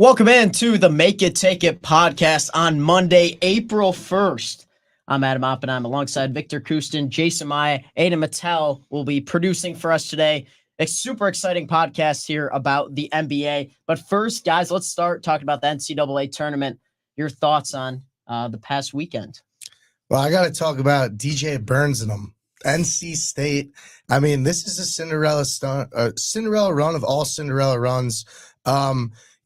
Welcome in to the Make It Take It podcast on Monday, April 1st. I'm Adam Oppenheim alongside Victor Kustin, Jason Maya, Aiden Mattel will be producing for us today. A super exciting podcast here about the NBA. But first, guys, let's start talking about the NCAA tournament. Your thoughts on the past weekend? Well, I got to talk about DJ Burns and them. NC State. I mean, this is a Cinderella run of all Cinderella runs.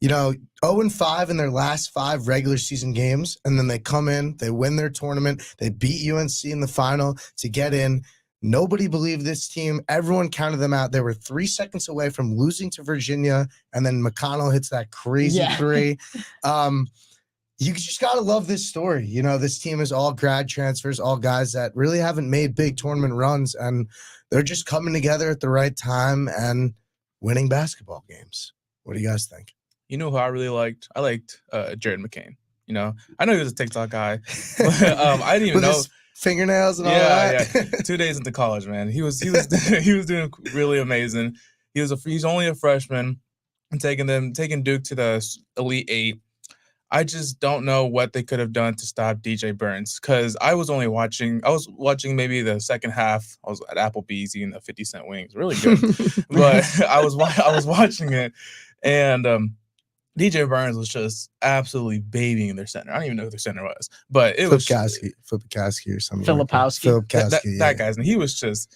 0-5 in their last 5 regular season games, and then they come in, they win their tournament, they beat UNC in the final to get in. Nobody believed this team. Everyone counted them out. They were 3 seconds away from losing to Virginia, and then McConnell hits that crazy three. You just got to love this story. You know, this team is all grad transfers, all guys that really haven't made big tournament runs, and they're just coming together at the right time and winning basketball games. What do you guys think? You know who I really liked? I liked Jared McCain. You know, I know he was a TikTok guy, but I didn't even know his fingernails and all that. Yeah. 2 days into college, man, he was he was doing really amazing. He's only a freshman and taking Duke to the Elite Eight. I just don't know what they could have done to stop DJ Burns, because I was watching maybe the second half. I was at Applebee's eating the 50-cent wings, really good, but I was watching it, and DJ Burns was just absolutely babying their center. I don't even know who their center was, but it was Filipowski or something. Filipowski. That guy's name. He was just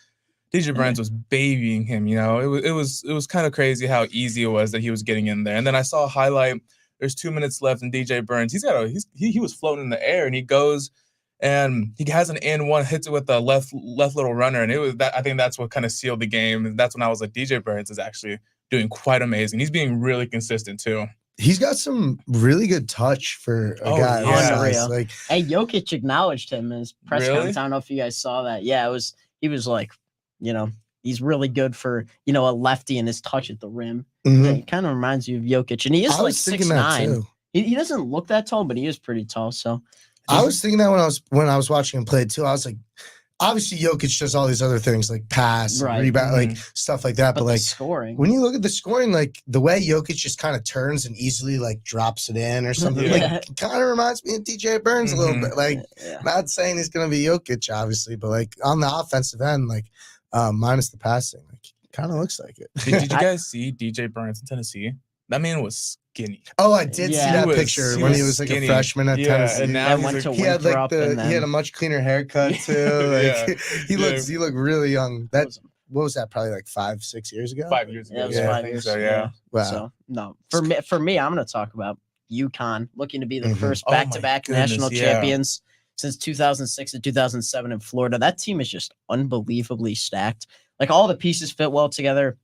DJ Burns was babying him. You know, it was kind of crazy how easy it was that he was getting in there. And then I saw a highlight. There's 2 minutes left, and DJ Burns, he was floating in the air, and he goes and he has an N1, hits it with the left little runner, and it was that. I think that's what kind of sealed the game. And that's when I was like, DJ Burns is actually doing quite amazing. He's being really consistent too. He's got some really good touch for a guy. Yeah. Like, hey, Jokic acknowledged him in his press conference. I don't know if you guys saw that. Yeah, he was like, you know, he's really good for, you know, a lefty and his touch at the rim. Mm-hmm. Yeah, he kind of reminds you of Jokic, and he is like 6'9". He doesn't look that tall, but he is pretty tall. So I was thinking that when I was watching him play too. I was like, obviously Jokic does all these other things like pass, rebound, like stuff like that. But like scoring, when you look at the scoring, like the way Jokic just kind of turns and easily like drops it in or something, like kind of reminds me of DJ Burns a little bit. Like, not saying he's gonna be Jokic, obviously, but like on the offensive end, like minus the passing, like kind of looks like it. Did you guys see DJ Burns in Tennessee? That man was skinny. Oh, I did see that picture when he was like a freshman at Tennessee. And now he had like he had a much cleaner haircut too. Like he looked really young. What was that? Probably like 5-6 years ago. 5 years ago. Yeah, it was 5 years. So, yeah. Wow. So no, for me, I'm going to talk about UConn looking to be the first back-to-back national champions since 2006 and 2007 in Florida. That team is just unbelievably stacked. Like, all the pieces fit well together.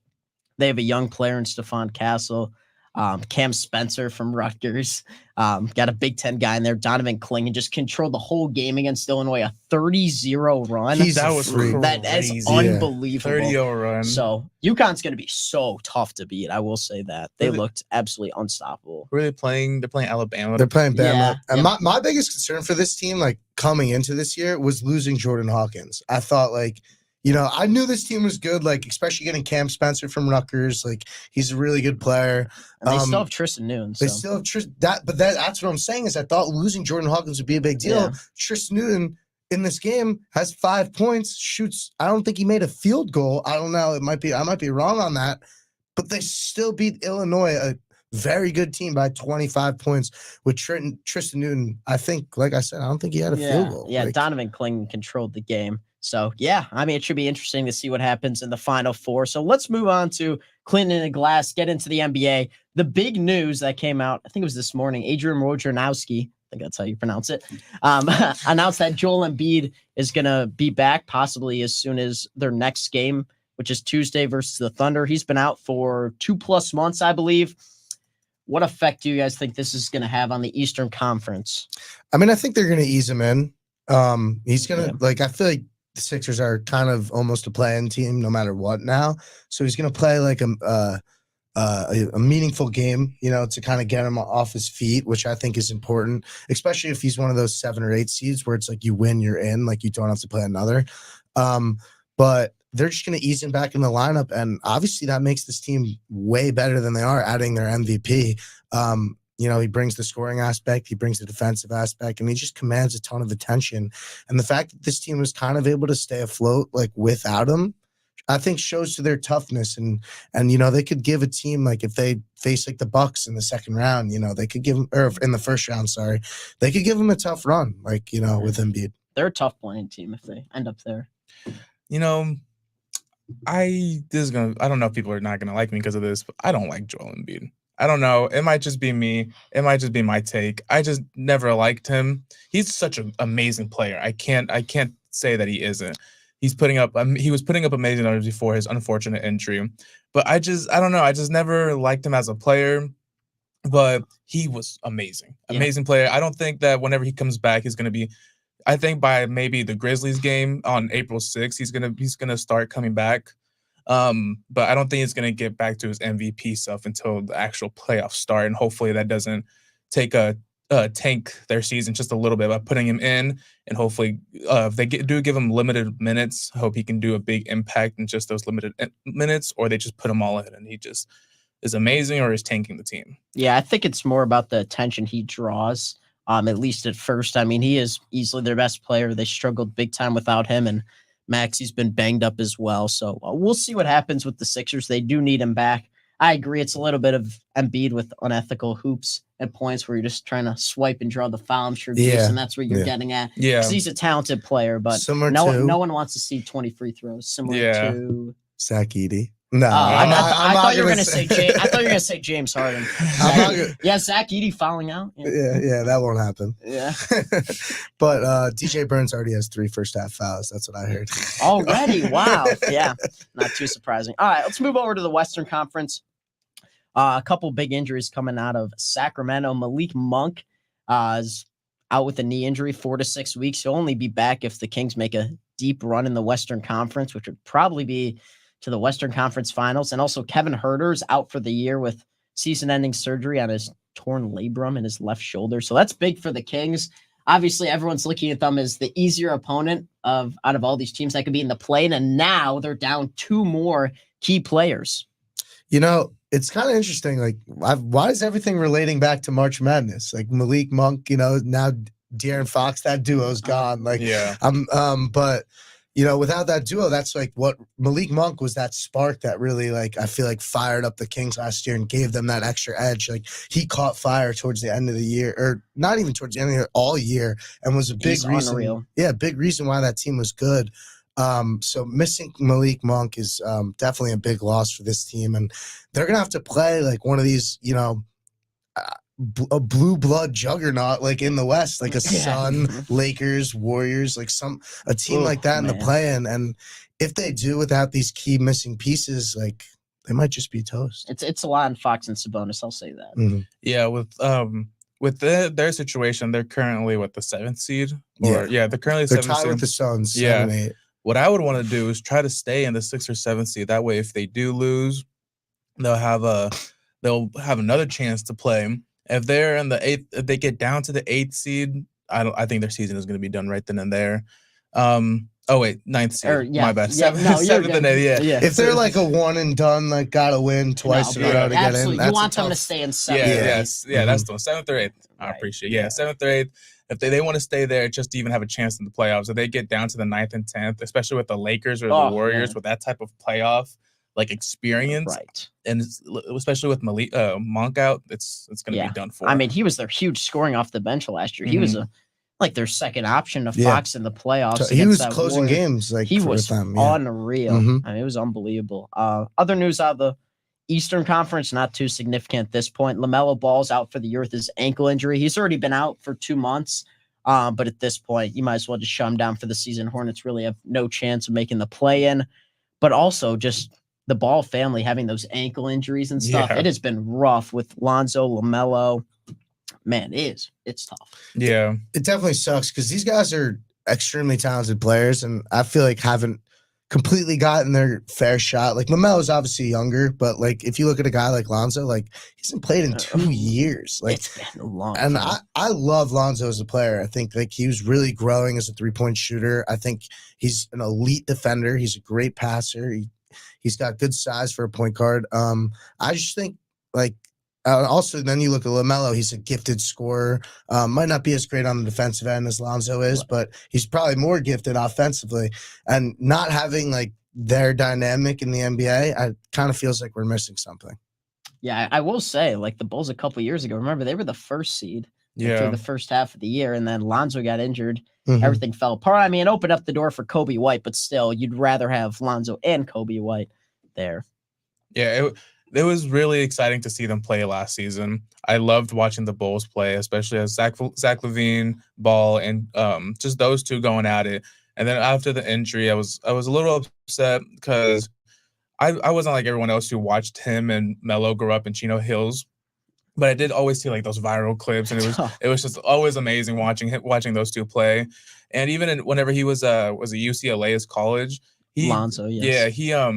They have a young player in Stephon Castle. Cam Spencer from Rutgers, got a Big Ten guy in there. Donovan Clingan just controlled the whole game against Illinois, a 30-0 run. That is unbelievable. 30-0 run. So UConn's going to be so tough to beat. I will say that they looked absolutely unstoppable. Who are they playing? They're playing Alabama. They're playing Bama. And my biggest concern for this team, like coming into this year, was losing Jordan Hawkins. I thought like, you know, I knew this team was good, like especially getting Cam Spencer from Rutgers. Like, he's a really good player. And they still have Tristan Newton. They still have Tristan. That's what I'm saying is I thought losing Jordan Hawkins would be a big deal. Yeah. Tristan Newton in this game has 5 points, shoots. I don't think he made a field goal. I don't know. I might be wrong on that, but they still beat Illinois, a very good team, by 25 points with Tristan Newton. I think, like I said, I don't think he had a field goal. Yeah, Donovan Clingan controlled the game. So, yeah, I mean, it should be interesting to see what happens in the Final Four. So let's move on to Clinton and Glass, get into the NBA. The big news that came out, I think it was this morning, Adrian Wojnarowski, I think that's how you pronounce it, announced that Joel Embiid is going to be back possibly as soon as their next game, which is Tuesday versus the Thunder. He's been out for 2+ months, I believe. What effect do you guys think this is going to have on the Eastern Conference? I mean, I think they're going to ease him in. He's going to, like, I feel like the Sixers are kind of almost a play-in team no matter what now. So he's going to play like a meaningful game, you know, to kind of get him off his feet, which I think is important, especially if he's one of those 7 or 8 seeds where it's like you win, you're in, like you don't have to play another. But they're just going to ease him back in the lineup. And obviously that makes this team way better than they are, adding their MVP. he brings the scoring aspect, he brings the defensive aspect, and he just commands a ton of attention. And the fact that this team was kind of able to stay afloat like without him, I think shows to their toughness. And they could give a team, like if they face like the Bucks in the second round, they could give them, or in the first round, sorry, they could give them a tough run, like, with Embiid. They're a tough playing team if they end up there. I don't know if people are not gonna like me because of this, but I don't like Joel Embiid. I don't know. It might just be me. It might just be my take. I just never liked him. He's such an amazing player. I can't say that he isn't. He was putting up amazing numbers before his unfortunate injury. But I don't know. I just never liked him as a player. But he was amazing. Amazing player. I don't think that whenever he comes back, he's gonna be. I think by maybe the Grizzlies game on April 6th, he's gonna start coming back. But I don't think he's gonna get back to his MVP stuff until the actual playoffs start, and hopefully that doesn't tank their season just a little bit by putting him in, and hopefully if they do give him limited minutes, I hope he can do a big impact in just those limited minutes, or they just put him all in and he just is amazing or is tanking the team. Yeah, I think it's more about the attention he draws. At least at first. I mean, he is easily their best player. They struggled big time without him, and Maxi's been banged up as well. So we'll see what happens with the Sixers. They do need him back. I agree. It's a little bit of Embiid with unethical hoops at points where you're just trying to swipe and draw the foul. I'm sure, Jason, that's what you're getting at. Yeah, because he's a talented player, but no one wants to see 20 free throws. Similar to Zach Edey. No, I thought you were going to say I thought you were going to say James Harden. Zach Edey fouling out. Yeah, that won't happen. Yeah, but DJ Burns already has 3 first-half fouls. That's what I heard. Already, wow. Yeah, not too surprising. All right, let's move over to the Western Conference. A couple big injuries coming out of Sacramento. Malik Monk is out with a knee injury, 4 to 6 weeks. He'll only be back if the Kings make a deep run in the Western Conference, which would probably be to the Western Conference Finals. And also Kevin Huerter's out for the year with season-ending surgery on his torn labrum in his left shoulder. So that's big for the Kings. Obviously, everyone's looking at them as the easier opponent out of all these teams that could be in the play-in, and now they're down 2 more key players. It's kind of interesting. Like, why is everything relating back to March Madness? Like Malik Monk, now De'Aaron Fox, that duo's gone. Like, but without that duo, that's like what Malik Monk was, that spark that really, like, I feel like fired up the Kings last year and gave them that extra edge. Like, he caught fire towards the end of the year, or not even towards the end of the year, all year, and was a big reason. Unreal. Yeah, big reason why that team was good. So missing Malik Monk is definitely a big loss for this team, and they're gonna have to play like one of these, a blue blood juggernaut, like in the West, like a Sun, Lakers, Warriors, like a team like that in the play-in. And if they do without these key missing pieces, like, they might just be toast. It's a lot on Fox and Sabonis, I'll say that. Mm-hmm. Yeah, with their situation, they're currently the 7th seed. They're currently they're 7th tied seed with the Suns. Yeah. 7-8. What I would want to do is try to stay in the 6th or 7th seed. That way, if they do lose, they'll have another chance to play. If they're in the 8th, if they get down to the 8th seed, I think their season is going to be done right then and there. 9th seed. My bad. 7th and 8th. Yeah. If they're like a one and done, like, gotta win twice in a row to get in. You want them to stay in 7th. That's the one. 7th or 8th. I appreciate it. 7th or 8th. If they want to stay there just to even have a chance in the playoffs, if they get down to the 9th and 10th, especially with the Lakers or the Warriors, with that type of playoff like experience, right? And especially with Malik Monk out, it's going to be done for. I mean, he was their huge scoring off the bench last year. He was their second option to Fox in the playoffs. He was closing games. Like, he was unreal. I mean, it was unbelievable. Other news out of the Eastern Conference, not too significant at this point. LaMelo Ball's out for the year with his ankle injury. He's already been out for 2 months, but at this point, you might as well just shut him down for the season. Hornets really have no chance of making the play-in, but also just the Ball family having those ankle injuries and stuff. It has been rough with Lonzo, LaMelo. Man, it's tough. Yeah. It definitely sucks because these guys are extremely talented players, and I feel like haven't completely gotten their fair shot. Like, LaMelo is obviously younger, but like, if you look at a guy like Lonzo, like, he hasn't played in 2 years. Like, it's been a long time. And I love Lonzo as a player. I think like he was really growing as a 3-point shooter. I think he's an elite defender. He's a great passer. He's got good size for a point guard. I just think, like, Also, then you look at LaMelo. He's a gifted scorer. Might not be as great on the defensive end as Lonzo is, but he's probably more gifted offensively. And not having like their dynamic in the NBA, it kind of feels like we're missing something. Yeah, I will say, like the Bulls a couple years ago, remember they were the first seed through Yeah. the first half of the year, and then Lonzo got injured. Mhm. Everything fell apart. I mean, it opened up the door for Kobe White, but still, you'd rather have Lonzo and Kobe White there. Yeah, it was really exciting to see them play last season. I loved watching the Bulls play, especially as Zach LaVine, Ball, and just those two going at it. And then after the injury, I was a little upset because I wasn't like everyone else who watched him and Melo grow up in Chino Hills, but I did always see like those viral clips, and it was just always amazing watching those two play. And even whenever he was at UCLA as college, Lonzo, yes. yeah,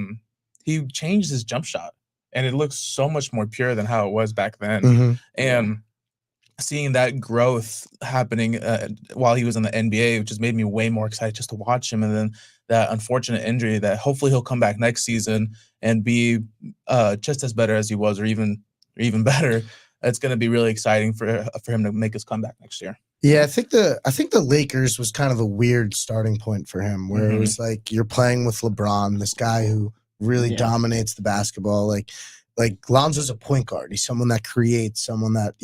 he changed his jump shot, and it looks so much more pure than how it was back then. Mhm. And seeing that growth happening while he was in the NBA, just made me way more excited just to watch him. And then that unfortunate injury, that hopefully he'll come back next season and be just as better as he was, or even better. It's going to be really exciting for him to make his comeback next year. Yeah, I think the Lakers was kind of a weird starting point for him, where it was like you're playing with LeBron, this guy who really dominates the basketball. Like Lonzo's a point guard. He's someone that creates, someone that,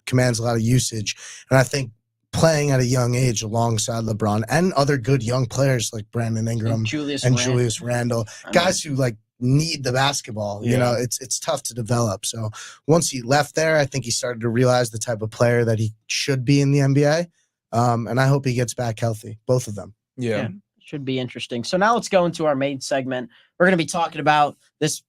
commands a lot of usage. And I think playing at a young age alongside LeBron and other good young players like Brandon Ingram And Julius Randle, guys who like need the basketball, it's tough to develop. So once he left there, I think he started to realize the type of player that he should be in the NBA. And I hope he gets back healthy, both of them. Yeah. Should be interesting. So now let's go into our main segment. We're going to be talking about this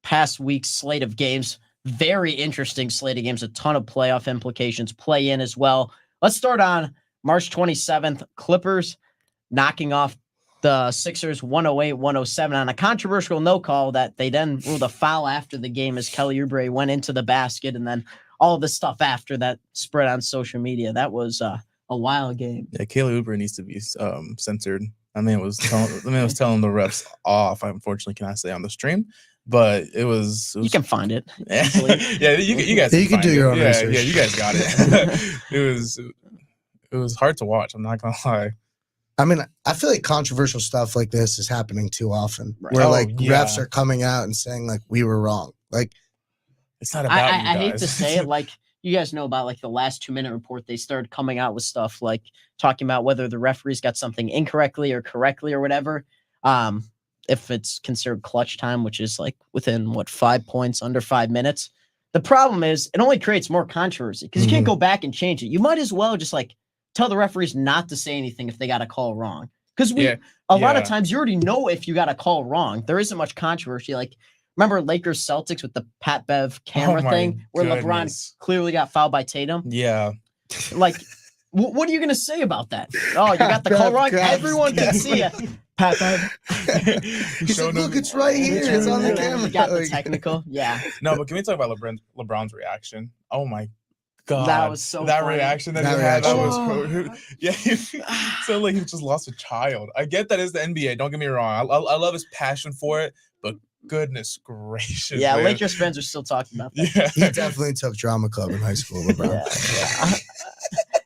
past week's slate of games. Very interesting slate of games, a ton of playoff implications, play in as well. Let's start on March 27th. Clippers knocking off the Sixers 108-107 on a controversial no call that they then ruled a foul after the game as Kelly Oubre went into the basket, and then all the stuff after that spread on social media. That was a wild game. Yeah, Kelly Oubre needs to be censored. I mean, it was telling the refs off. I unfortunately cannot say on the stream, but it was You can find it. yeah, you guys. You can do your own yeah, research. Yeah, you guys got it. It was hard to watch. I'm not gonna lie. I mean, I feel like controversial stuff like this is happening too often, Right. where Oh, like yeah. refs are coming out and saying like we were wrong. Like, It's not about you guys. I hate to say it, like you guys know about like the last 2 minute report, they started coming out with stuff like talking about whether the referees got something incorrectly or correctly or whatever. If it's considered clutch time, which is like within 5 points under 5 minutes. The problem is it only creates more controversy because you can't go back and change it. You might as well just like tell the referees not to say anything if they got a call wrong. Because a lot of times you already know if you got a call wrong. There isn't much controversy. Like, remember Lakers Celtics with the Pat Bev camera my thing where LeBron goodness. clearly got fouled by Tatum? Yeah. Like, what are you going to say about that? Oh, you got the call wrong? Everyone can see it. Pat Bev. he's like, look, it's right here. It's on the camera. You got the Like- technical. Yeah. No, but can we talk about LeBron's reaction? Oh my God. That was so that funny. reaction that That he had. That reaction. was yeah. So like he just lost a child. I get that is the NBA. Don't get me wrong. I love his passion for it, but goodness gracious. Yeah, man. Lakers fans are still talking about that. Yeah. He definitely took drama club in high school, LeBron. Yeah.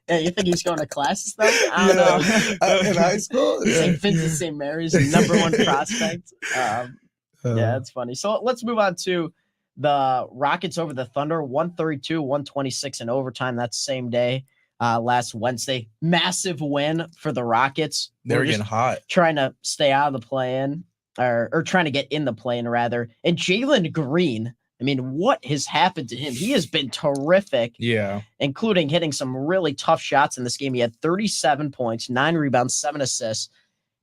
Yeah, you think he's going to classes though? I don't know. In high school? St. Vincent St. Mary's, number one prospect. Yeah, that's funny. So let's move on to the Rockets over the Thunder, 132-126 in overtime. That same day, last Wednesday. Massive win for the Rockets. They were just getting hot. trying to stay out of the play-in, or trying to get in the play-in rather. And Jalen Green, I mean, what has happened to him? He has been terrific, Yeah. including hitting some really tough shots in this game. He had 37 points, 9 rebounds, 7 assists.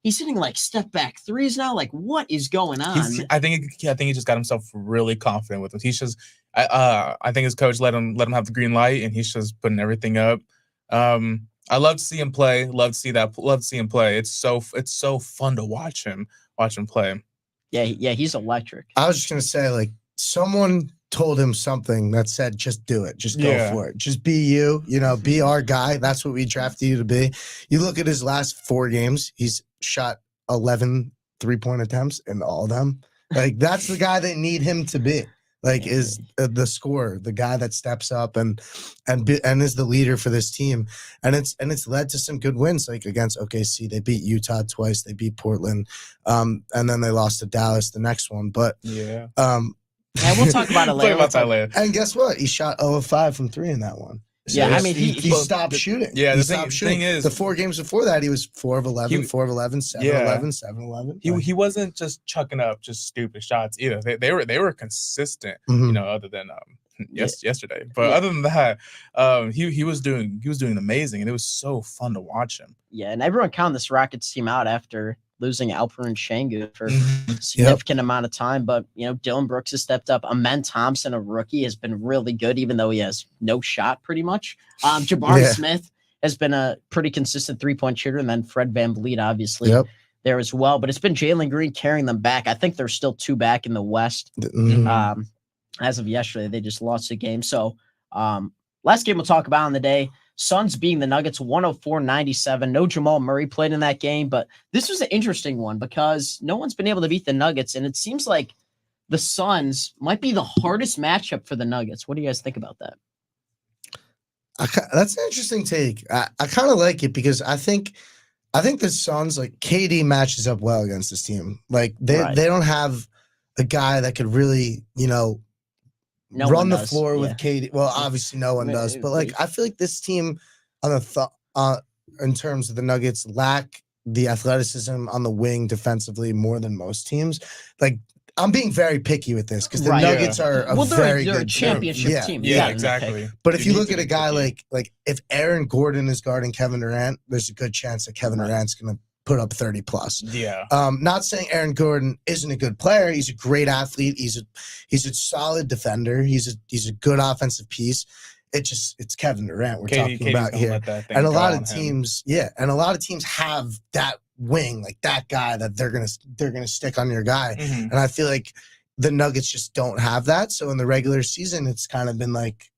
He's hitting like step back threes now. Like, what is going on? I think he just got himself really confident with it. He's just I think his coach let him have the green light, and he's just putting everything up. I love to see him play. Love to see him play. It's so fun to watch him play. Yeah, he's electric. I was just going to say, like, someone told him something that said, just do it. Just go Yeah. for it. Just be you, be our guy. That's what we drafted you to be. You look at his last 4 games, he's shot 11 3-point attempts in all of them. Like, that's the guy they need him to be. like is the scorer, the guy that steps up and is the leader for this team, and it's led to some good wins, like against OKC. They beat Utah twice, they beat Portland, and then they lost to Dallas the next one. But Yeah. And we'll talk about it later. Talk about that later. And guess what? He shot 0 of 5 from 3 in that one. Yeah, I mean, he stopped shooting. Yeah, he the stopped shooting. thing is, the 4 games before that, he was 4 of 11, 4 of 11, 7 of 11, 7 of 11. He wasn't just chucking up just stupid shots either. They were consistent, Mhm. you know, other than yesterday. But other than that, he was doing amazing, and it was so fun to watch him. Yeah, and everyone counted this Rockets team out after losing Alperen Şengün for Mhm. a significant amount of time. But, you know, Dylan Brooks has stepped up. Amen Thompson, a rookie, has been really good, even though he has no shot pretty much. Jabari Smith has been a pretty consistent three-point shooter, and then Fred VanVleet, obviously, there as well. But it's been Jalen Green carrying them back. I think they're still 2 back in the West. Mhm. As of yesterday, they just lost a game. So last game we'll talk about on the day, Suns beating the Nuggets 104-97. No Jamal Murray played in that game, but this was an interesting one because no one's been able to beat the Nuggets, and it seems like the Suns might be the hardest matchup for the Nuggets. What do you guys think about that? That's an interesting take. I kind of like it because I think the Suns, like KD matches up well against this team. Like they don't have a guy that could really, you know, run the floor with KD. Well, obviously no one does, but like I feel like this team on the in terms of the Nuggets lack the athleticism on the wing defensively more than most teams. Like I'm being very picky with this because the Nuggets are a very good championship team. Yeah, exactly. But if you look at a guy like if Aaron Gordon is guarding Kevin Durant, there's a good chance that Kevin Durant's going to put up 30 plus. Yeah. Not saying Aaron Gordon isn't a good player. He's a great athlete. He's a solid defender. He's a good offensive piece. It's Kevin Durant we're talking about here. And a lot of teams, and a lot of teams have that wing, like that guy that they're gonna stick on your guy. Mhm. And I feel like the Nuggets just don't have that. So in the regular season, it's kind of been like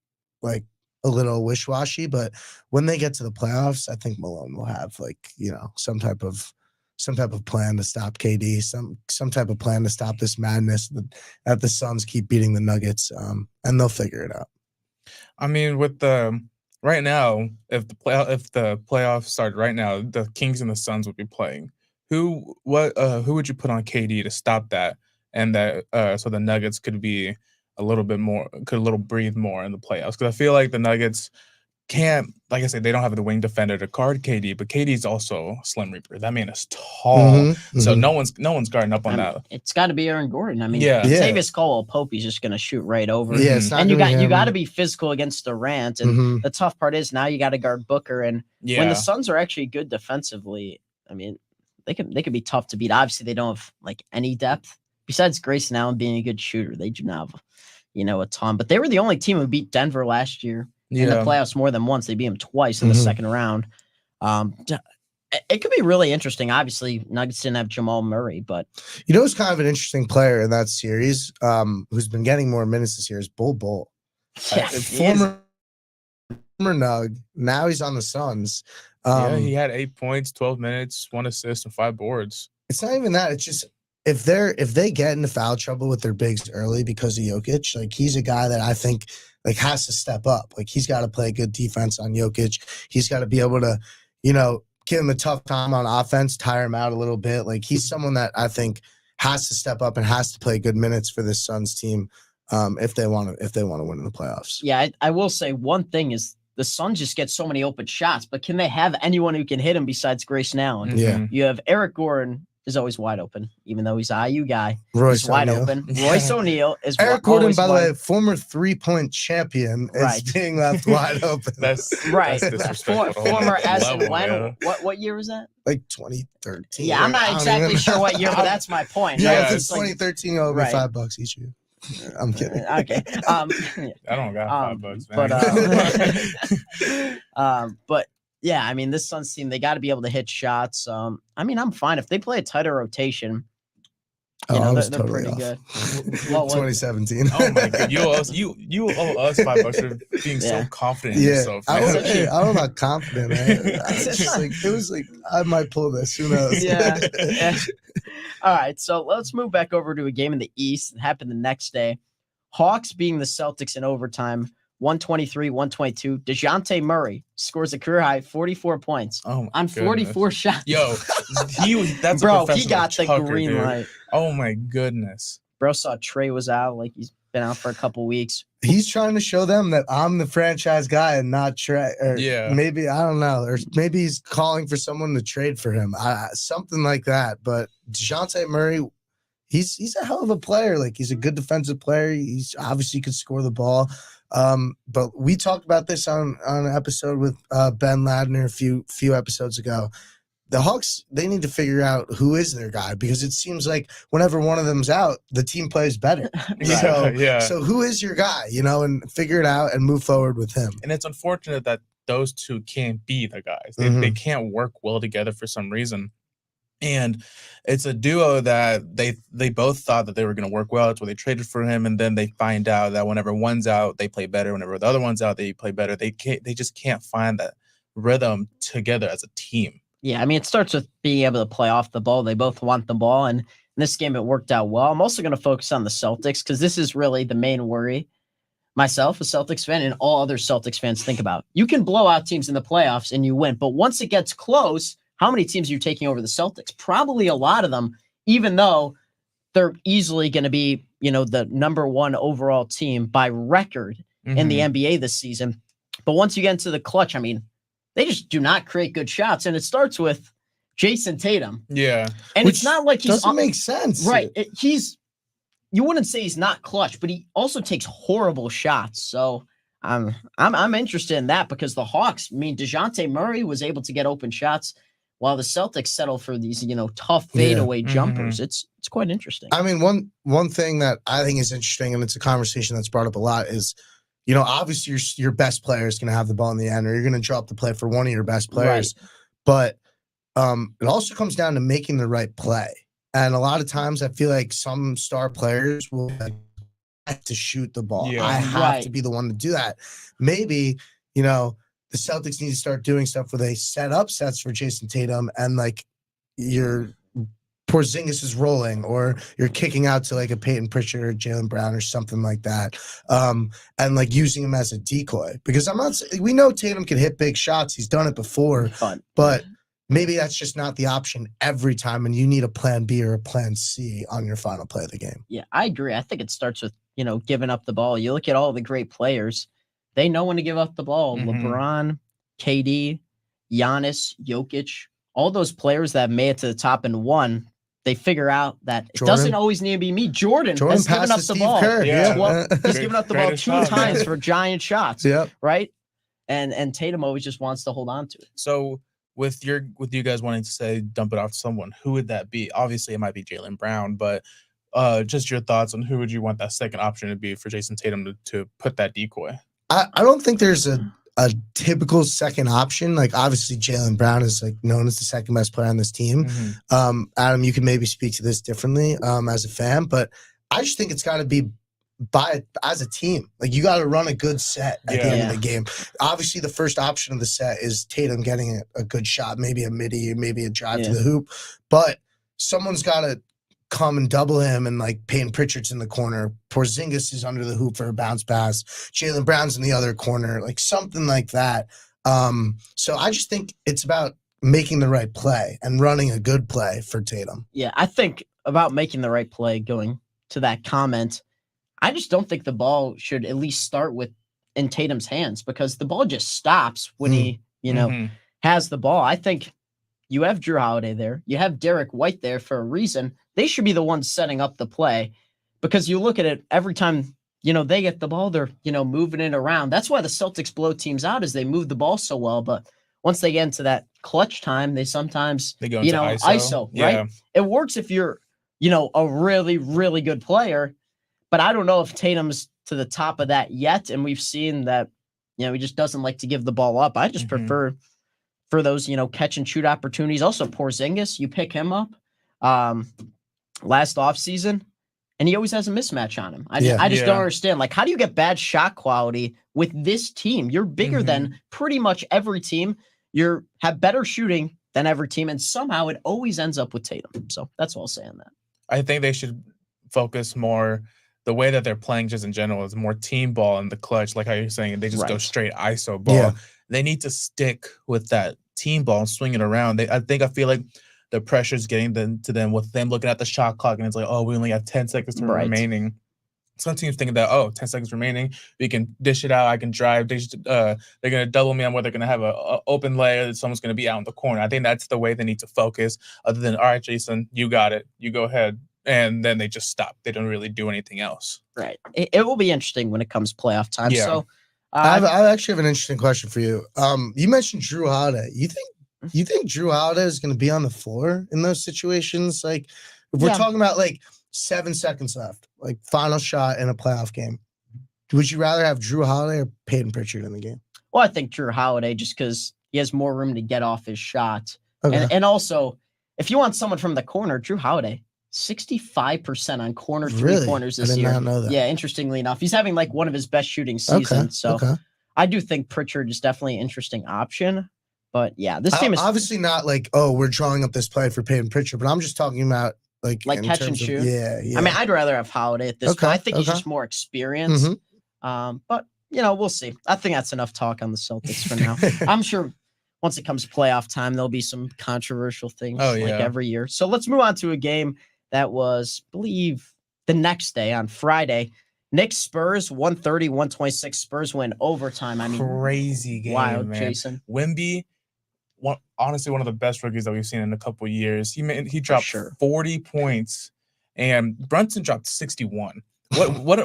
a little wish-washy, but when they get to the playoffs, I think Malone will have some type of plan to stop KD, some type of plan to stop this madness that the Suns keep beating the Nuggets, and they'll figure it out. I mean, with right now, if the playoffs started right now, the Kings and the Suns would be playing. Who would you put on KD to stop that, and that so the Nuggets could be breathe more in the playoffs? Because I feel like the Nuggets can't, like I said, they don't have the wing defender to guard KD, but KD's also a Slim Reaper. That man is tall, so no one's guarding up on that. It's got to be Aaron Gordon. I mean, Tavius Caldwell-Pope's just going to shoot right over. Yeah, and you got to be physical against Durant. And the tough part is now you got to guard Booker. And when the Suns are actually good defensively, I mean, they could be tough to beat. Obviously, they don't have like any depth besides Grayson Allen being a good shooter. They do not have, a ton. But they were the only team who beat Denver last year. In the playoffs more than once. They beat him twice in the second round. It could be really interesting. Obviously, Nuggets didn't have Jamal Murray, but who's kind of an interesting player in that series, who's been getting more minutes this year is Bol Bol. Former Nug. Now he's on the Suns. He had 8 points, 12 minutes, 1 assist, and 5 boards. It's not even that. It's just if they get into foul trouble with their bigs early because of Jokic, like he's a guy that I think has to step up. Like he's got to play good defense on Jokic. He's got to be able to, give him a tough time on offense, tire him out a little bit. Like he's someone that I think has to step up and has to play good minutes for this Suns team if they want to win in the playoffs. Yeah, I will say one thing is the Suns just get so many open shots, but can they have anyone who can hit him besides Grayson Allen? Yeah. You have Eric Gordon is always wide open, even though he's an IU guy. Royce wide O'Neal. open. Royce O'Neal is Eric Gordon, by the way, former 3-point champion, is being left wide open. That's disrespectful. Former as and when? What year was that? Like 2013. Yeah, I'm not exactly sure what year, but that's my point. Yeah, right? if it's 2013, it'll be $5 each year. I'm kidding. Okay. I don't got $5, man. But yeah, I mean, this Suns team, they got to be able to hit shots. I mean, I'm fine if they play a tighter rotation. They're totally pretty good. 2017. Oh my god, you owe us $5 for being so confident in yourself. I don't know about confident. Man. It was like I might pull this. Who knows? Yeah. All right, so let's move back over to a game in the East. It happened the next day. Hawks being the Celtics in overtime, 123-122. DeJounte Murray scores a career high 44 points Oh my on 44 goodness. shots. Yo, that's Bro, a professional he got the chucker, green dude. light. Oh my goodness. Bro saw Trey was out, like he's been out for a couple weeks. He's trying to show them that I'm the franchise guy and not Trey. Or Yeah. maybe, I don't know. Or maybe he's calling for someone to trade for him. Something like that. But DeJounte Murray, he's a hell of a player. Like, he's a good defensive player. He's obviously could score the ball. But we talked about this on an episode with Ben Ladner a few episodes ago. The Hawks, they need to figure out who is their guy, because it seems like whenever one of them's out, the team plays better. So who is your guy, and figure it out and move forward with him. And it's unfortunate that those two can't be the guys. They can't work well together for some reason. And it's a duo that they both thought that they were going to work well. That's why they traded for him. And then they find out that whenever one's out, they play better. Whenever the other one's out, they play better. They just can't find that rhythm together as a team. Yeah, I mean, it starts with being able to play off the ball. They both want the ball, and in this game it worked out well. I'm also going to focus on the Celtics because this is really the main worry myself, a Celtics fan, and all other Celtics fans think about. You can blow out teams in the playoffs and you win, but once it gets close, how many teams are you taking over the Celtics? Probably a lot of them, even though they're easily going to be, the number one overall team by record in the NBA this season. But once you get into the clutch, I mean, they just do not create good shots. And it starts with Jason Tatum. Yeah. And it's not like he's doesn't make sense. Right. You wouldn't say he's not clutch, but he also takes horrible shots. So I'm interested in that because the Hawks, I mean, DeJounte Murray was able to get open shots while the Celtics settle for these, tough fadeaway jumpers. It's quite interesting. I mean, one thing that I think is interesting, and it's a conversation that's brought up a lot, is obviously your best player is going to have the ball in the end, or you're going to drop the play for one of your best players. Right. But it also comes down to making the right play. And a lot of times I feel like some star players will have to shoot the ball. Yeah. I have to be the one to do that. Maybe, the Celtics need to start doing stuff where they set up sets for Jason Tatum and like your Porzingis is rolling, or you're kicking out to like a Peyton Pritchard or Jaylen Brown or something like that, and like using him as a decoy. Because we know Tatum can hit big shots. He's done it before, but maybe that's just not the option every time, and you need a plan B or a plan C on your final play of the game. Yeah, I agree. I think it starts with, giving up the ball. You look at all the great players, they know when to give up the ball. LeBron, KD, Giannis, Jokic, all those players that made it to the top and won, they figure out that it doesn't always need to be me. Jordan has given up the ball. Yeah. He's given up the ball 2 times for giant shots. Yeah. Right. And Tatum always just wants to hold on to it. So with you guys wanting to say dump it off to someone, who would that be? Obviously, it might be Jaylen Brown, but just your thoughts on who would you want that second option to be for Jason Tatum to put that decoy? I don't think there's a typical second option. Like, obviously Jaylen Brown is like known as the second best player on this team. Adam, you can maybe speak to this differently as a fan, but I just think it's got to be as a team. Like, you got to run a good set at the end of the game. Obviously the first option of the set is Tatum getting a good shot, maybe a midi, maybe a drive to the hoop, but someone's got to come and double him, and like Peyton Pritchard's in the corner, Porzingis is under the hoop for a bounce pass, Jaylen Brown's in the other corner, like something like that. So I just think it's about making the right play and running a good play for Tatum. Yeah, I think about making the right play, going to that comment, I just don't think the ball should at least start in Tatum's hands, because the ball just stops when he, has the ball. I think you have Drew Holiday there. You have Derek White there for a reason. They should be the ones setting up the play, because you look at it every time, they get the ball, they're, moving it around. That's why the Celtics blow teams out, is they move the ball so well. But once they get into that clutch time, they sometimes, go into ISO, right? Yeah. It works if you're, a really, really good player. But I don't know if Tatum's to the top of that yet. And we've seen that, he just doesn't like to give the ball up. I just prefer for those, catch and shoot opportunities. Also, Porzingis, you pick him up last offseason, and he always has a mismatch on him. I just don't understand. Like, how do you get bad shot quality with this team? You're bigger than pretty much every team. You have better shooting than every team, and somehow it always ends up with Tatum. So that's all I'll say on that. I think they should focus more the way that they're playing just in general is more team ball in the clutch, like how you're saying, they just go Right. straight ISO ball. Yeah. They need to stick with that team ball and swing it around. I feel like the pressure's getting to them with them looking at the shot clock and it's like, oh, we only have 10 seconds Right. remaining. Some teams thinking that, 10 seconds remaining, we can dish it out, I can drive. They're going to double me on where they're going to have a open layer that someone's going to be out in the corner. I think that's the way they need to focus, other than, all right, Jason, you got it. You go ahead. And then they just stop. They don't really do anything else. Right. It will be interesting when it comes playoff time. Yeah. So I actually have an interesting question for you. You mentioned Drew Holiday. You think Drew Holiday is going to be on the floor in those situations? Like, if we're talking about like 7 seconds left, like final shot in a playoff game, would you rather have Drew Holiday or Peyton Pritchard in the game? Well, I think Drew Holiday, just because he has more room to get off his shot. Okay. And also, if you want someone from the corner, Drew Holiday, 65% on corner Really? three-pointers I this did year. not know that. Yeah, interestingly enough. He's having like one of his best shooting seasons. So Okay. I do think Pritchard is definitely an interesting option. But yeah, this team is obviously not like, oh, we're drawing up this play for Peyton Pritchard, but I'm just talking about like in catch and terms of- shoot. Yeah. I mean, I'd rather have Holiday at this Okay, point. I think he's okay. just more experienced. Mhm. But we'll see. I think that's enough talk on the Celtics for now. I'm sure once it comes playoff time, there'll be some controversial things like every year. So let's move on to a game that was, I believe, the next day on Friday. Knicks Spurs 130-126. Spurs win overtime. I mean, crazy game, wild, man. Jason. Wemby, honestly one of the best rookies that we've seen in a couple of years. He dropped 40 points, and Brunson dropped 61. What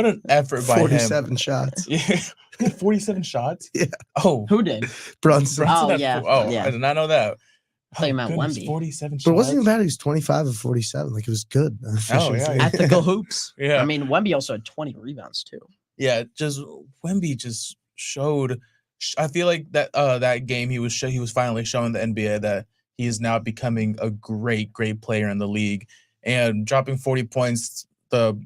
an effort by 47 shots. Yeah, 47 shots. Yeah. Oh, Who did? Brunson. Oh, had yeah. I did not know that. I thought you meant goodness, Wemby. 47 shots. But it wasn't even bad. He was 25 of 47. Like, it was good. yeah. Ethical hoops. Yeah. I mean, Wemby also had 20 rebounds too. Yeah, just Wemby just showed. I feel like that game he was finally showing the NBA that he is now becoming a great player in the league, and dropping 40 points. The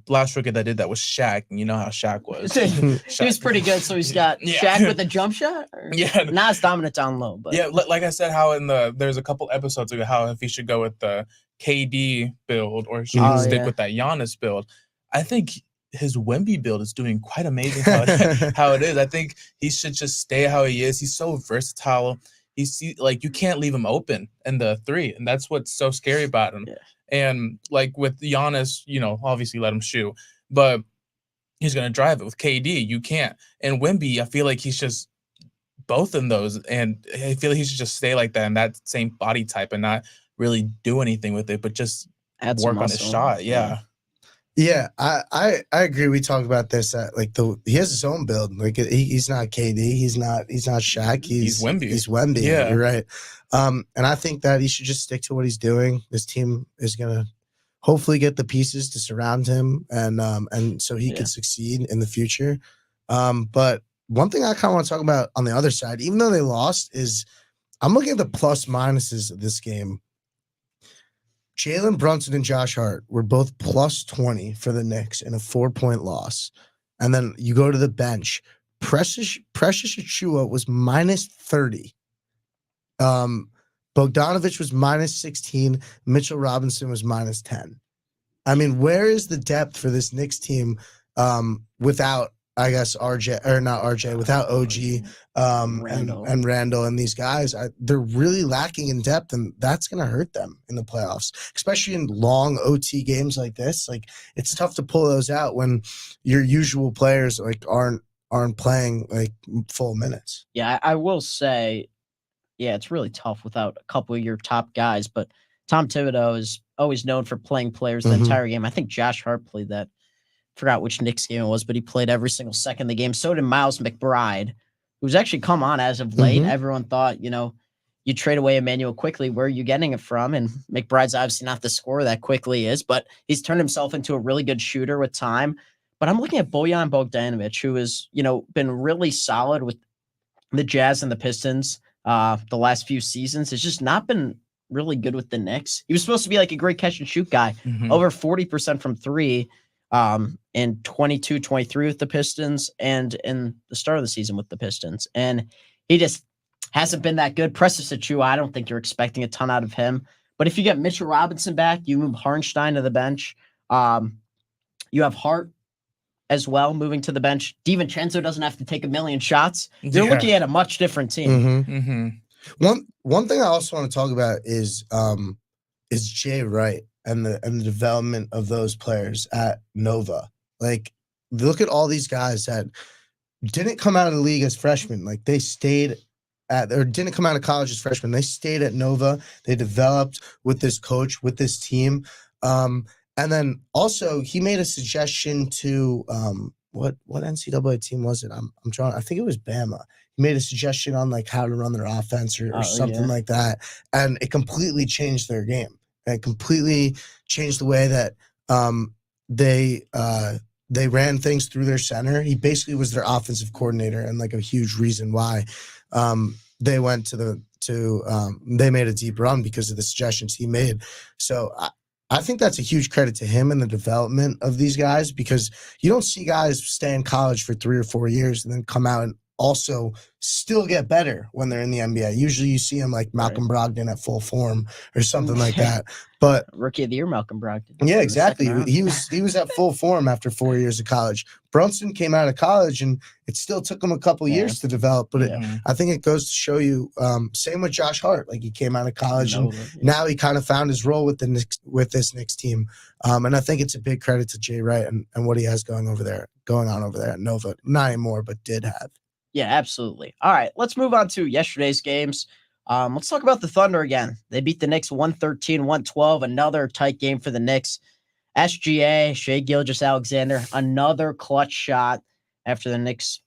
last rookie that did that was Shaq, and you know how Shaq was. He was pretty good. So he's got Shaq with a jump shot. Yeah, not as dominant down low, but yeah, like I said, how there's a couple episodes ago how if he should go with the KD build or should he stick with that Giannis build. I think his Wemby build is doing quite amazing how it is. I think he should just stay how he is. He's so versatile. You can't leave him open in the three, and that's what's so scary about him. Yeah. And like with Giannis, obviously let him shoot, but he's gonna drive it. With KD, you can't. And Wemby, I feel like he's just both in those, and I feel like he should just stay like that in that same body type and not really do anything with it, but just work on his shot. Yeah. Yeah, I agree. We talked about this. He has his own build. Like he's not KD. He's not Shaq. He's Wemby. He's Wemby. Yeah, you're right. And I think that he should just stick to what he's doing. This team is gonna hopefully get the pieces to surround him, and so he can succeed in the future. But one thing I kind of want to talk about on the other side, even though they lost, is I'm looking at the plus minuses of this game. Jalen Brunson and Josh Hart were both plus 20 for the Knicks in a 4-point loss. And then you go to the bench. Precious Achiuwa was minus 30. Bogdanovich was minus 16. Mitchell Robinson was minus 10. I mean, where is the depth for this Knicks team without, I guess, without OG and Randall and these guys? They're really lacking in depth, and that's going to hurt them in the playoffs, especially in long OT games like this. Like, it's tough to pull those out when your usual players aren't playing like full minutes. Yeah, I will say, it's really tough without a couple of your top guys, but Tom Thibodeau is always known for playing players the entire game. I think Josh Hart played that. Forgot which Knicks game it was, but he played every single second of the game. So did Miles McBride, who's actually come on as of late. Everyone thought, you trade away Emmanuel Quickley. Where are you getting it from? And McBride's obviously not the scorer that Quickley is, but he's turned himself into a really good shooter with time. But I'm looking at Bojan Bogdanović, who has, been really solid with the Jazz and the Pistons the last few seasons. It's just not been really good with the Knicks. He was supposed to be like a great catch and shoot guy, over 40% from three. In 22-23 with the Pistons and in the start of the season with the Pistons. And he just hasn't been that good. Precious Achiuwa, I don't think you're expecting a ton out of him. But if you get Mitchell Robinson back, you move Hartenstein to the bench. You have Hart as well moving to the bench. DiVincenzo doesn't have to take a million shots. You're Yeah. looking at a much different team. One thing I also want to talk about is Jay Wright and the development of those players at Nova. Like, look at all these guys that didn't come out of the league as freshmen. Like, they stayed or didn't come out of college as freshmen. They stayed at Nova. They developed with this coach, with this team. And then also he made a suggestion to what NCAA team was it? I'm trying. I think it was Bama. He made a suggestion on like how to run their offense or something like that, and it completely changed their game. It completely changed the way that they ran things through their center. He basically was their offensive coordinator, and like a huge reason why they went to they made a deep run because of the suggestions he made. So I think that's a huge credit to him and the development of these guys, because you don't see guys stay in college for 3 or 4 years and then come out and also still get better when they're in the NBA. Usually you see them like Malcolm Brogdon at full form or something like that. But Rookie of the year, Malcolm Brogdon. Yeah, exactly. He was at full form after 4 years of college. Brunson came out of college and it still took him a couple years to develop. But I think it goes to show you, same with Josh Hart. Like, he came out of college and now he kind of found his role with this Knicks team. And I think it's a big credit to Jay Wright and what he has going on over there at Nova. Not anymore, but did have. Yeah, absolutely. All right, let's move on to yesterday's games. Let's talk about the Thunder again. They beat the Knicks 113-112, another tight game for the Knicks. SGA, Shai Gilgeous-Alexander, another clutch shot after the Knicks,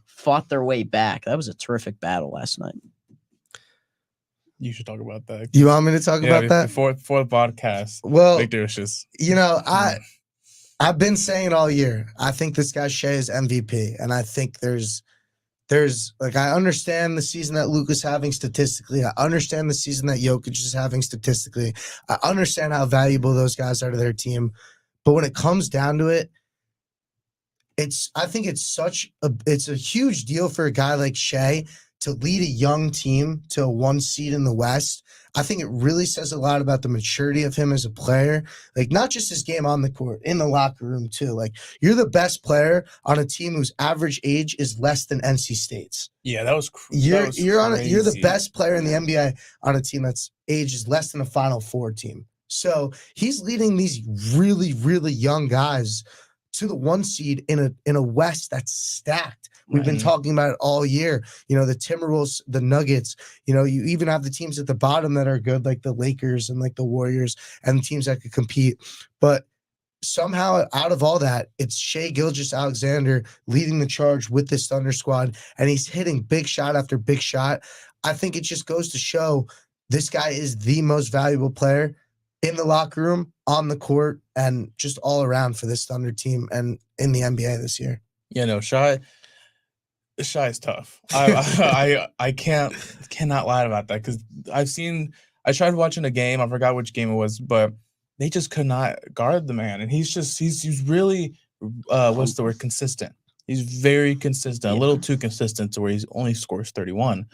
fought their way back. That was a terrific battle last night. You should talk about that. You want me to talk about that? Before the podcast. Well, Victor was just... I've been saying all year, I think this guy Shai is MVP, and I think there's like, I understand the season that Luka's having statistically. I understand the season that Jokic is having statistically. I understand how valuable those guys are to their team. But when it comes down to it, I think it's a huge deal for a guy like Shai to lead a young team to a 1 seed in the West. I think it really says a lot about the maturity of him as a player. Like, not just his game on the court, in the locker room too. Like, you're the best player on a team whose average age is less than NC State's. Yeah, that was you're the best player in the NBA on a team that's age is less than a Final Four team. So he's leading these really, really young guys to the 1 seed in a West that's stacked. We've been talking about it all year. The Timberwolves, the Nuggets, you even have the teams at the bottom that are good, like the Lakers and like the Warriors, and teams that could compete. But somehow out of all that, it's Shai Gilgeous-Alexander leading the charge with this Thunder squad, and he's hitting big shot after big shot. I think it just goes to show this guy is the most valuable player in the locker room, on the court, and just all around for this Thunder team and in the NBA this year. Shai is tough. I cannot lie about that, because I tried watching a game. I forgot which game it was, but they just could not guard the man, and he's really what's the word, consistent. He's very consistent, a little too consistent to where he only scores 31,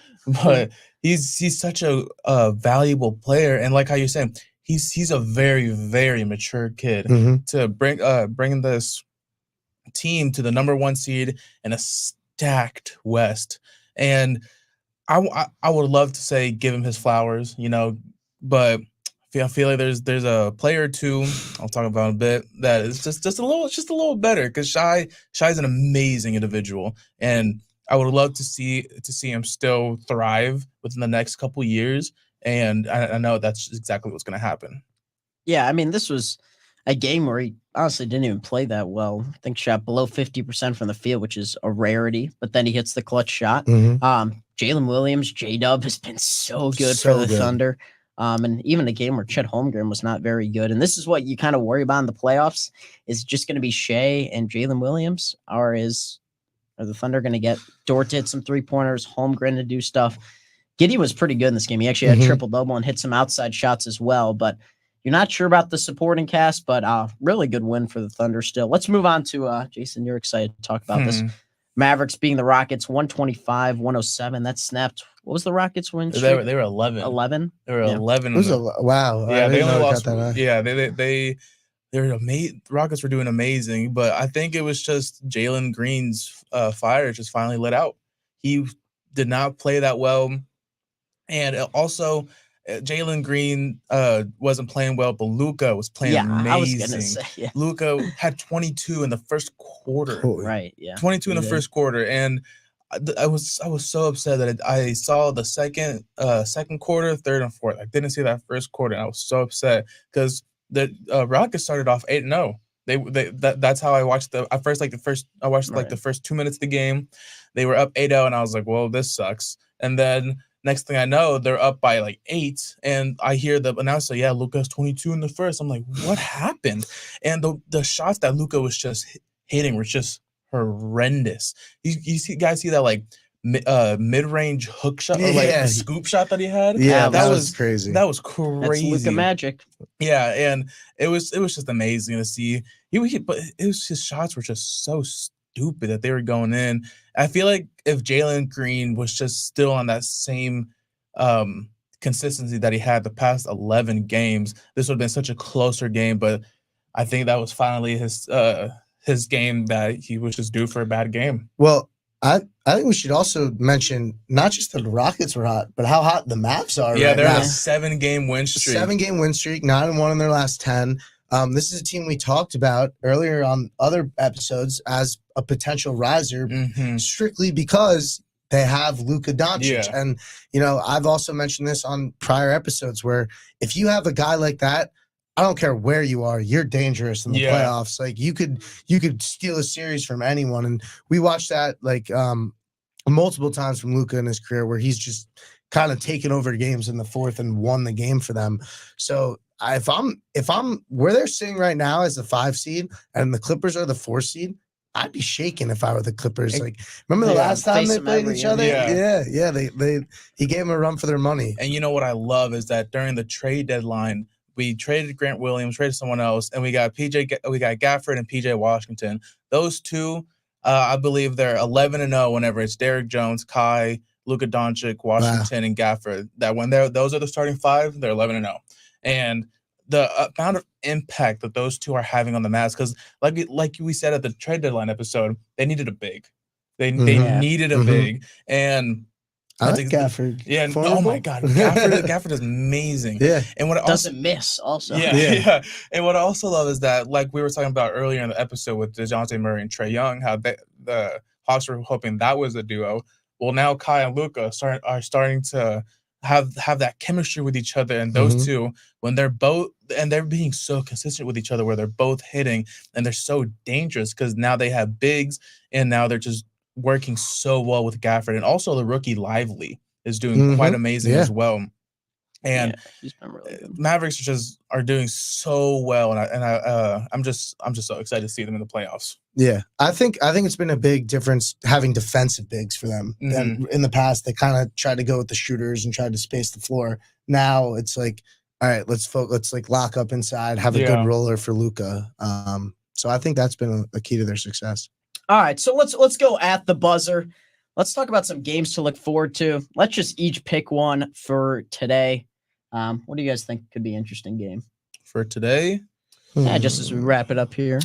but he's such a valuable player, and like how you're saying, he's a very, very mature kid to bring this team to the number 1 seed in a stacked West. And I would love to say give him his flowers, but I feel like there's a player or two I'll talk about in a bit that is just a little better, because Shai's an amazing individual, and I would love to see him still thrive within the next couple years. And I know that's exactly what's going to happen. Yeah, I mean, this was a game where he honestly didn't even play that well. I think shot below 50% from the field, which is a rarity, but then he hits the clutch shot. Jalen Williams, J-Dub, has been so good for the Thunder. And even a game where Chet Holmgren was not very good. And this is what you kind of worry about in the playoffs, is just going to be Shai and Jalen Williams, are the Thunder going to get Dort to hit some 3-pointers, Holmgren to do stuff. Giddey was pretty good in this game. He actually had triple-double and hit some outside shots as well, but you're not sure about the supporting cast, but really good win for the Thunder still. Let's move on to, Jason, you're excited to talk about this. Mavericks beating the Rockets 125-107. That snapped. What was the Rockets win? They were 11. 11? They were 11. It was wow. Yeah, they only lost. Yeah, they Rockets were doing amazing, but I think it was just Jalen Green's fire just finally let out. He did not play that well, and also Jalen Green wasn't playing well, but Luka was playing amazing. I was gonna say, yeah. Luka had 22 in the first quarter. Right, yeah. 22 in the first quarter, and I was so upset that I saw the second quarter, third, and fourth. I didn't see that first quarter, and I was so upset because the Rockets started off 8-0. That's how I watched I watched like the first 2 minutes of the game. They were up 8-0, and I was like, well, this sucks. And then next thing I know, they're up by like 8, and I hear the announcer, yeah, Luka's 22 in the first. I'm like, what happened? And the shots that Luka was just hitting were just horrendous. You guys see that like mid-range hook shot or like the scoop shot that he had? Yeah, that was crazy. That was crazy. That's Luka magic. Yeah, and it was just amazing to see. But it was his shots were just so stupid that they were going in. I feel like if Jalen Green was just still on that same consistency that he had the past 11 games, this would have been such a closer game. But I think that was finally his game that he was just due for a bad game. Well, I think we should also mention not just that the Rockets were hot, but how hot the Mavs are. Yeah, right they're now. on a 7-game win streak. 7-game win streak, 9-1 in their last 10. This is a team we talked about earlier on other episodes as a potential riser, strictly because they have Luka Doncic. Yeah. And, I've also mentioned this on prior episodes where if you have a guy like that, I don't care where you are, you're dangerous in the playoffs. Like you could steal a series from anyone. And we watched that like multiple times from Luka in his career where he's just kind of taken over games in the fourth and won the game for them. So if I'm where they're sitting right now as the 5 seed and the Clippers are the 4 seed, I'd be shaking if I were the Clippers. Like, remember the last time they played each other? Yeah. He gave them a run for their money. And you know what I love is that during the trade deadline, we traded Grant Williams, traded someone else, and we got Gafford and PJ Washington. Those two, I believe they're 11-0 whenever it's Derrick Jones, Kai, Luka Doncic, Washington, and Gafford. That when those are the starting 5, they're 11-0. And the amount of impact that those two are having on the Mavs, because like we said at the trade deadline episode, they needed a big. They needed a big, and I like Gafford. Yeah. Oh my God, Gafford is amazing. Yeah. And what doesn't miss also. Yeah. And what I also love is that, like we were talking about earlier in the episode with DeJounte Murray and Trae Young, how the Hawks were hoping that was a duo. Well, now Kai and Luka are starting to have that chemistry with each other, and those two, when they're being so consistent with each other, where they're both hitting and they're so dangerous because now they have bigs, and now they're just working so well with Gafford, and also the rookie Lively is doing quite amazing as well. And he's been really good. Mavericks are doing so well, and I'm just so excited to see them in the playoffs. Yeah, I think it's been a big difference having defensive bigs for them. And in the past, they kind of tried to go with the shooters and tried to space the floor. Now it's like, all right, let's like lock up inside, have a good roller for Luka. So I think that's been a key to their success. All right, so let's go at the buzzer. Let's talk about some games to look forward to. Let's just each pick one for today. What do you guys think could be an interesting game for today? Yeah, just as we wrap it up here.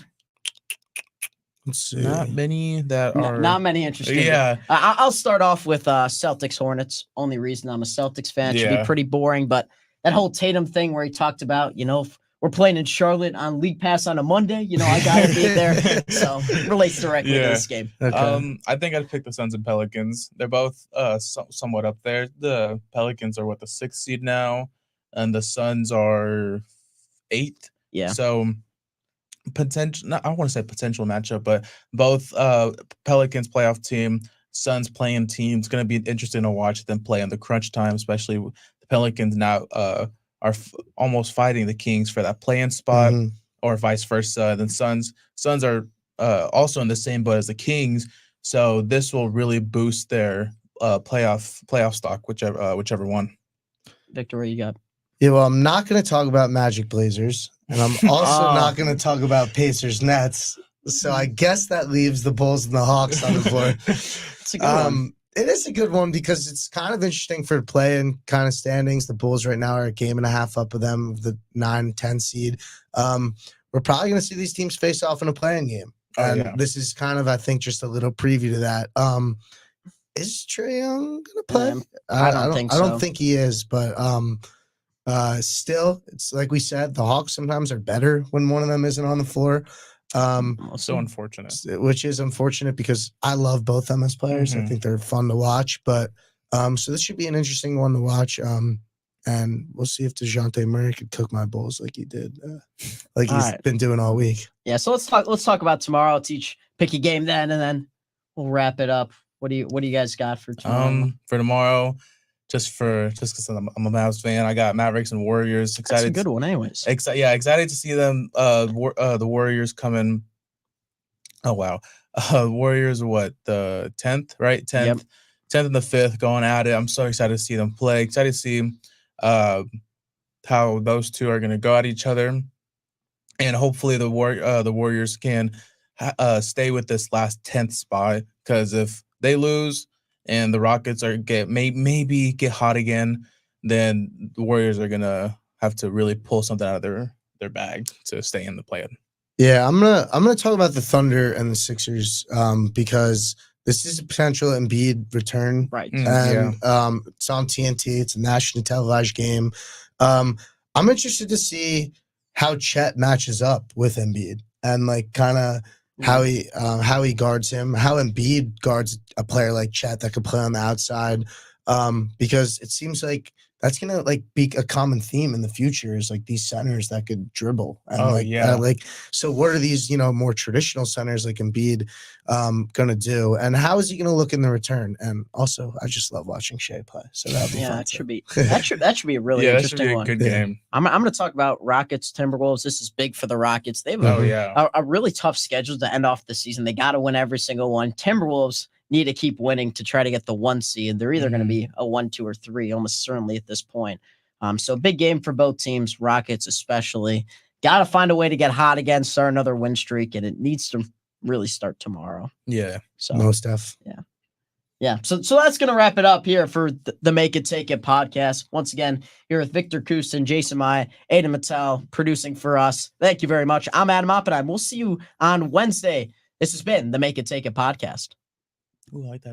Let's see. Not many that are not many interesting. Yeah, I'll start off with Celtics Hornets. Only reason I'm a Celtics fan. Should be pretty boring, but that whole Tatum thing where he talked about, if we're playing in Charlotte on League Pass on a Monday, I gotta be there. So it relates directly to this game. Okay. I think I'd pick the Suns and Pelicans. They're both somewhat up there. The Pelicans are the 6th seed now, and the Suns are 8th. Yeah. So potential. I want to say potential matchup, but both Pelicans playoff team, Suns playing team. It's going to be interesting to watch them play in the crunch time, especially the Pelicans now are almost fighting the Kings for that play-in spot, or vice versa. Then Suns are also in the same boat as the Kings, so this will really boost their playoff stock, whichever one. Victor, what you got? Yeah, well, I'm not going to talk about Magic Blazers, and I'm also not going to talk about Pacers Nets. So I guess that leaves the Bulls and the Hawks on the floor. It's a good one. It is a good one because it's kind of interesting for play-in kind of standings. The Bulls right now are a game and a half up of them, the 9-10 seed. we're probably going to see these teams face off in a playing game. Oh, And yeah. this is kind of, I think, just a little preview to that. Is Trae Young gonna play? I don't think I don't so. think he is, but still, it's like we said, the Hawks sometimes are better when one of them isn't on the floor. So unfortunate. Which is unfortunate because I love both them as players. I Mhm. think they're fun to watch. But so this should be an interesting one to watch. And we'll see if DeJounte Murray could cook my Bulls like he did, like he's Alright. been doing all week. Yeah, so let's talk about tomorrow. Let's each pick a game then, and then we'll wrap it up. What do you guys got for tomorrow? For tomorrow, just because I'm a Mavs fan, I got Mavericks and Warriors. That's a Excited, good one, anyways. excited to see them. The Warriors coming. Oh wow, Warriors are what, the 10th, right? 10th, Yep. 10th and the 5th going at it. I'm so excited to see them play. Excited to see how those two are going to go at each other, and hopefully the Warriors can stay with this last 10th spot, because if they lose and the Rockets maybe get hot again, then the Warriors are gonna have to really pull something out of their bag to stay in the play. Yeah, I'm gonna talk about the Thunder and the Sixers because this is a potential Embiid return. Right. And it's on TNT. It's a nationally televised game. I'm interested to see how Chet matches up with Embiid and like kind of how he guards him, how Embiid guards a player like Chet that could play on the outside. Because it seems like that's gonna like be a common theme in the future is like these centers that could dribble. And so what are these, more traditional centers like Embiid gonna do? And how is he gonna look in the return? And also I just love watching Shea play. So that'll be fun. That should be a really that should interesting be a one. good game. I'm going to talk about Rockets Timberwolves. This is big for the Rockets. They have a really tough schedule to end off the season. They got to win every single one. Timberwolves need to keep winning to try to get the 1 seed. They're either going to be a 1, 2, or 3, almost certainly at this point. So big game for both teams, Rockets especially. Got to find a way to get hot again, start another win streak, and it needs to really start tomorrow. Yeah. So most stuff. Yeah. So that's going to wrap it up here for the Make It Take It podcast. Once again, here with Victor Kustin, Jason Mai, Aidan Mattel producing for us. Thank you very much. I'm Adam Oppenheim. We'll see you on Wednesday. This has been the Make It Take It podcast. Ooh, I like that.